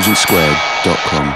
intelligencesquared.com.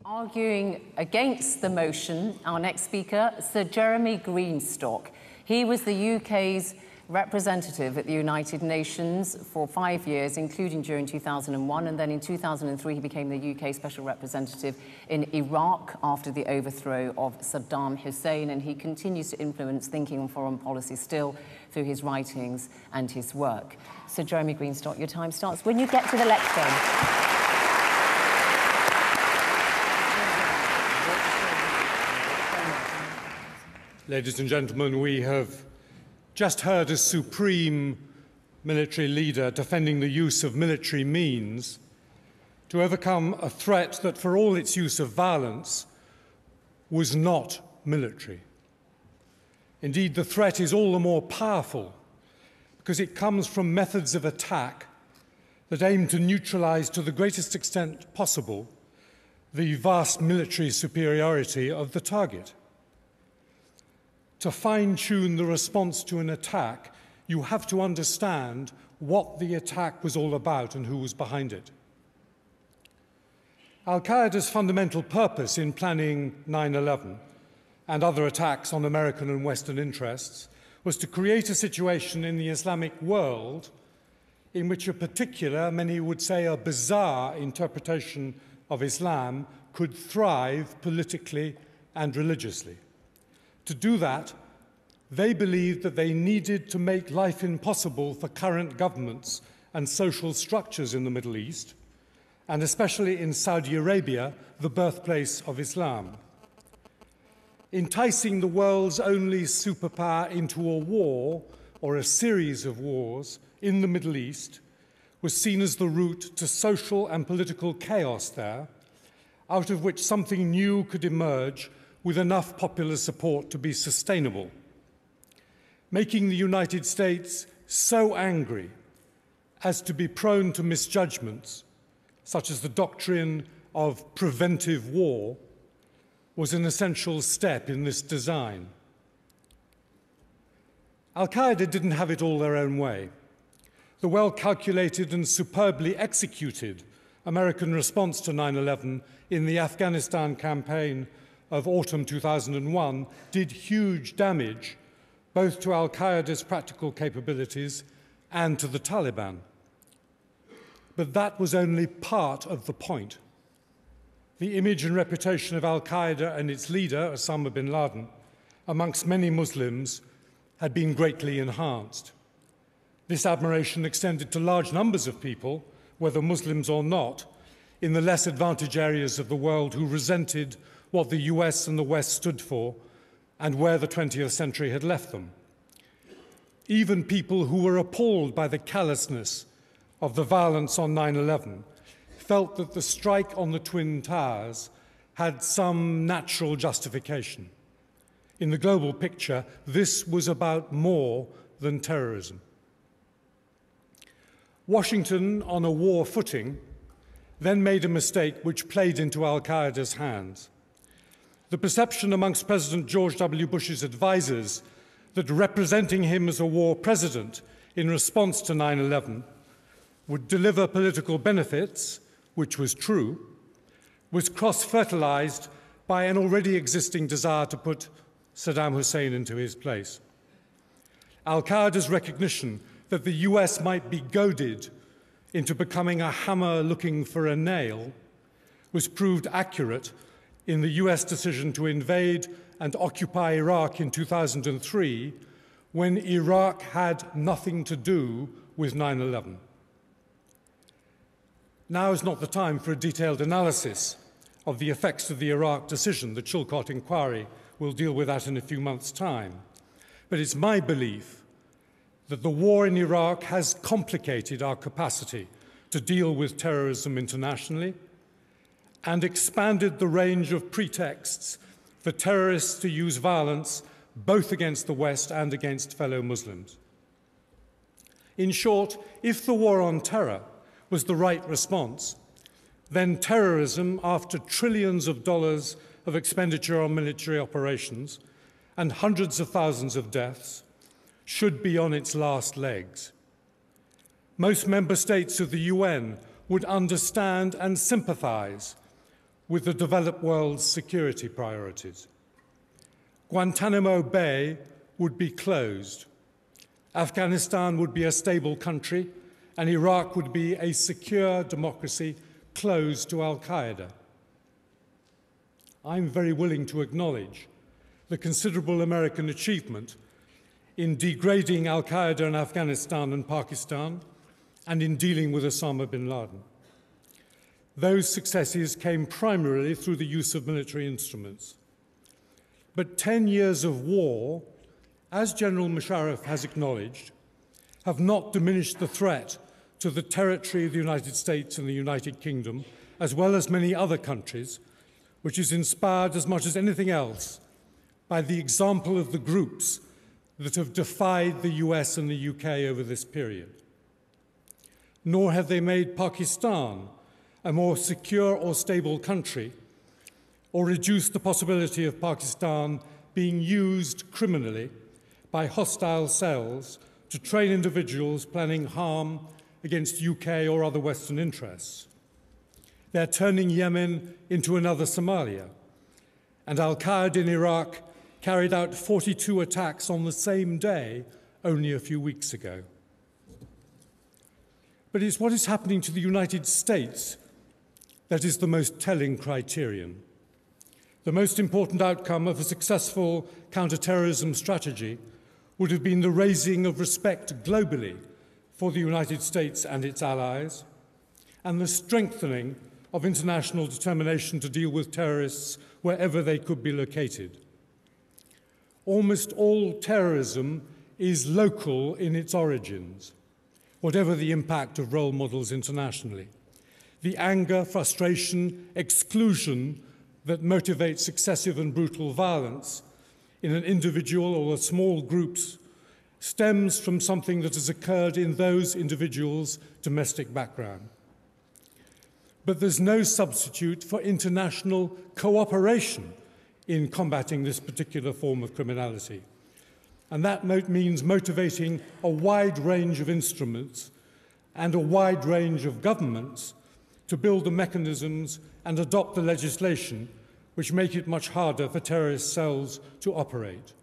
Arguing against the motion, our next speaker, Sir Jeremy Greenstock. He was the UK's representative at the United Nations for 5 years, including during 2001, and then in 2003 he became the UK Special Representative in Iraq after the overthrow of Saddam Hussein, and he continues to influence thinking on foreign policy still through his writings and his work. Sir Jeremy Greenstock, your time starts when you get to the lectern. Ladies and gentlemen, we have just heard a supreme military leader defending the use of military means to overcome a threat that, for all its use of violence, was not military. Indeed, the threat is all the more powerful because it comes from methods of attack that aim to neutralize to the greatest extent possible the vast military superiority of the target. To fine-tune the response to an attack, you have to understand what the attack was all about and who was behind it. Al-Qaeda's fundamental purpose in planning 9/11 and other attacks on American and Western interests was to create a situation in the Islamic world in which a particular, many would say a bizarre, interpretation of Islam could thrive politically and religiously. To do that, they believed that they needed to make life impossible for current governments and social structures in the Middle East, and especially in Saudi Arabia, the birthplace of Islam. Enticing the world's only superpower into a war, or a series of wars, in the Middle East was seen as the route to social and political chaos there, out of which something new could emerge with enough popular support to be sustainable. Making the United States so angry as to be prone to misjudgments, such as the doctrine of preventive war, was an essential step in this design. Al-Qaeda didn't have it all their own way. The well-calculated and superbly executed American response to 9/11 in the Afghanistan campaign of autumn 2001 did huge damage both to Al-Qaeda's practical capabilities and to the Taliban. But that was only part of the point. The image and reputation of Al-Qaeda and its leader, Osama bin Laden, amongst many Muslims, had been greatly enhanced. This admiration extended to large numbers of people, whether Muslims or not, in the less advantaged areas of the world who resented what the US and the West stood for and where the 20th century had left them. Even people who were appalled by the callousness of the violence on 9/11 felt that the strike on the Twin Towers had some natural justification. In the global picture, this was about more than terrorism. Washington, on a war footing, then made a mistake which played into Al-Qaeda's hands. The perception amongst President George W. Bush's advisors that representing him as a war president in response to 9/11 would deliver political benefits, which was true, was cross-fertilized by an already existing desire to put Saddam Hussein into his place. Al-Qaeda's recognition that the US might be goaded into becoming a hammer looking for a nail was proved accurate in the US decision to invade and occupy Iraq in 2003, when Iraq had nothing to do with 9/11. Now is not the time for a detailed analysis of the effects of the Iraq decision. The Chilcot inquiry will deal with that in a few months' time. But it's my belief that the war in Iraq has complicated our capacity to deal with terrorism internationally and expanded the range of pretexts for terrorists to use violence both against the West and against fellow Muslims. In short, if the war on terror was the right response, then terrorism, after trillions of dollars of expenditure on military operations and hundreds of thousands of deaths, should be on its last legs. Most member states of the UN would understand and sympathize with the developed world's security priorities. Guantanamo Bay would be closed. Afghanistan would be a stable country, and Iraq would be a secure democracy closed to Al-Qaeda. I'm very willing to acknowledge the considerable American achievement in degrading Al-Qaeda in Afghanistan and Pakistan and in dealing with Osama bin Laden. Those successes came primarily through the use of military instruments. But 10 years of war, as General Musharraf has acknowledged, have not diminished the threat to the territory of the United States and the United Kingdom, as well as many other countries, which is inspired as much as anything else by the example of the groups that have defied the US and the UK over this period. Nor have they made Pakistan a more secure or stable country, or reduced the possibility of Pakistan being used criminally by hostile cells to train individuals planning harm against UK or other Western interests. They're turning Yemen into another Somalia, and Al-Qaeda in Iraq carried out 42 attacks on the same day only a few weeks ago. But it's what is happening to the United States that is the most telling criterion. The most important outcome of a successful counterterrorism strategy would have been the raising of respect globally for the United States and its allies, and the strengthening of international determination to deal with terrorists wherever they could be located. Almost all terrorism is local in its origins, whatever the impact of role models internationally. The anger, frustration, exclusion that motivates excessive and brutal violence in an individual or a small groups stems from something that has occurred in those individuals' domestic background. But there's no substitute for international cooperation in combating this particular form of criminality. And that means motivating a wide range of instruments and a wide range of governments to build the mechanisms and adopt the legislation which make it much harder for terrorist cells to operate.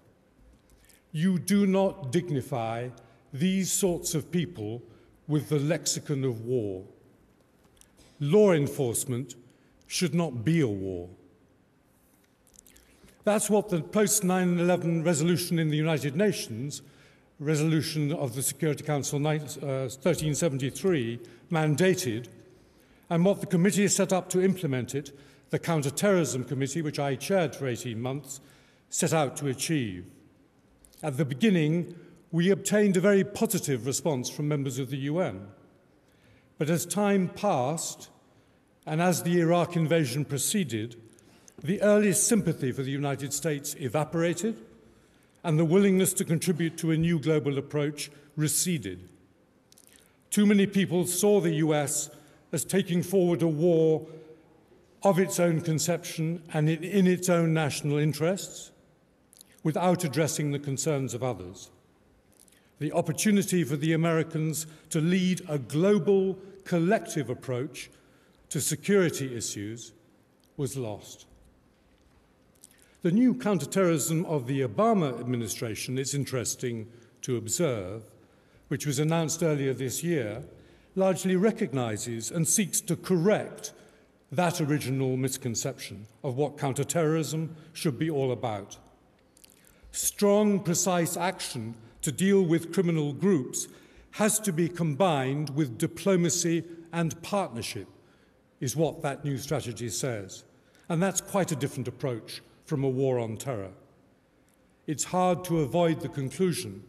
You do not dignify these sorts of people with the lexicon of war. Law enforcement should not be a war. That's what the post-9/11 resolution in the United Nations, resolution of the Security Council 1373, mandated, and what the committee set up to implement it, the Counterterrorism Committee, which I chaired for 18 months, set out to achieve. At the beginning, we obtained a very positive response from members of the UN. But as time passed, and as the Iraq invasion proceeded, the earliest sympathy for the United States evaporated, and the willingness to contribute to a new global approach receded. Too many people saw the US as taking forward a war of its own conception and in its own national interests, without addressing the concerns of others. The opportunity for the Americans to lead a global, collective approach to security issues was lost. The new counterterrorism of the Obama administration, it's interesting to observe, which was announced earlier this year, largely recognizes and seeks to correct that original misconception of what counterterrorism should be all about. Strong, precise action to deal with criminal groups has to be combined with diplomacy and partnership, is what that new strategy says. And that's quite a different approach from a war on terror. It's hard to avoid the conclusion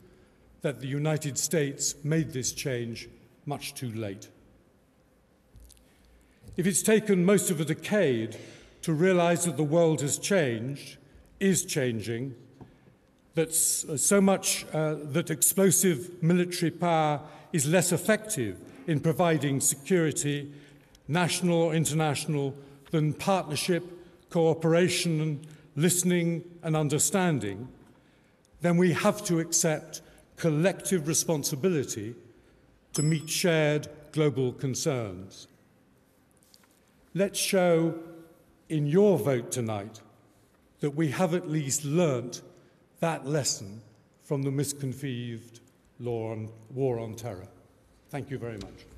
that the United States made this change much too late. If it's taken most of a decade to realize that the world has changed, is changing, that so much that explosive military power is less effective in providing security, national or international, than partnership, cooperation, listening and understanding, then we have to accept collective responsibility to meet shared global concerns. Let's show in your vote tonight that we have at least learnt that lesson from the misconceived war on terror. Thank you very much.